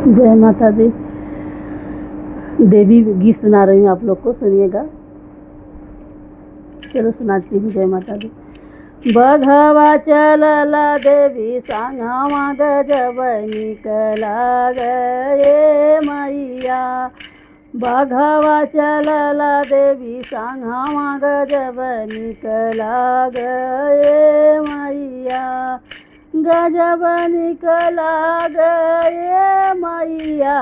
जय माता दी। देवी गीत सुना रही हूँ, आप लोग को सुनिएगा। चलो सुनाती हूँ। जय माता दी। बघवा चलला देवी संगवा गजब निकला गए मैया। बघवा चलला देवी संगवा गजब निकला गए मैया। गजब निकला गए मैया,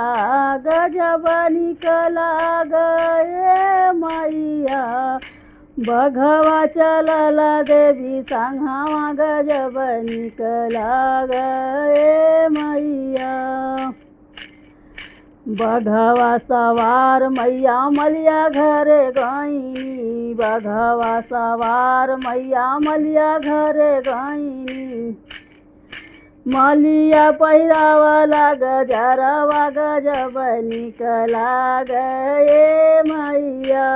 गजब निकला गए मैया। बघवा चलला देवी संगवा गजब निकला गए मैया। बघवा सवार मैया मलिया घरे गईनी। बघवा सवार मैया मलिया घरे गईनी। मलिया पहिरावला गजरवा गजब निकला गए मैया।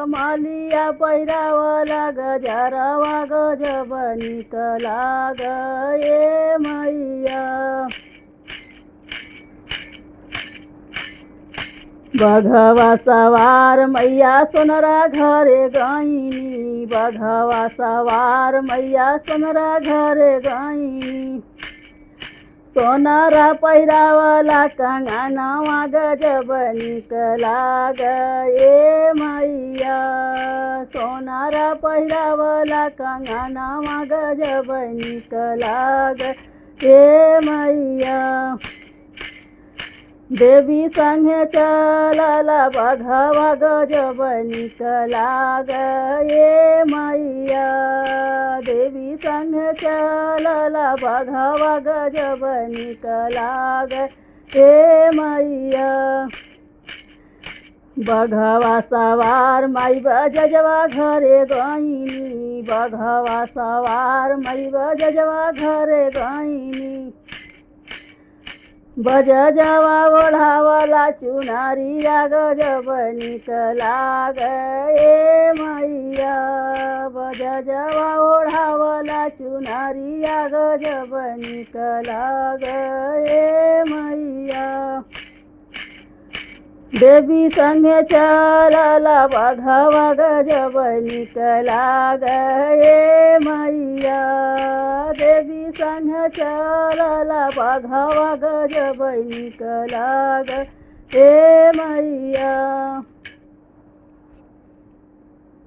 मलिया पहिरावला गजरवा गजब निकला गए मैया। बघवा सवार मैया सोनरा घरे गईनी। बघवा सवार मैया सोनरा घरे गईनी। सोनारा पहिरावला कंगनवा गजब निकला गए मैया। सोनारा पहिरावला कंगनवा गजब निकला गए मैया। देवी संगे चलला बघवा गजब निकला गए मैया। देवी संगे चलला बघवा गजब निकला गए मैया। बघवा सवार माई बजवा घरे गईनी। बघवा सवार माई बजवा घरे गईनी। बजवा ओढ़ावला चुनरिया गजब निकला गए मैया। बजवा ओढ़ावला चुनरिया गजब निकला गए मैया। देवी संगे चलला बघवा गजब निकला गए मैया। देवी संगे चलला बघवा गजब निकला गए मैया।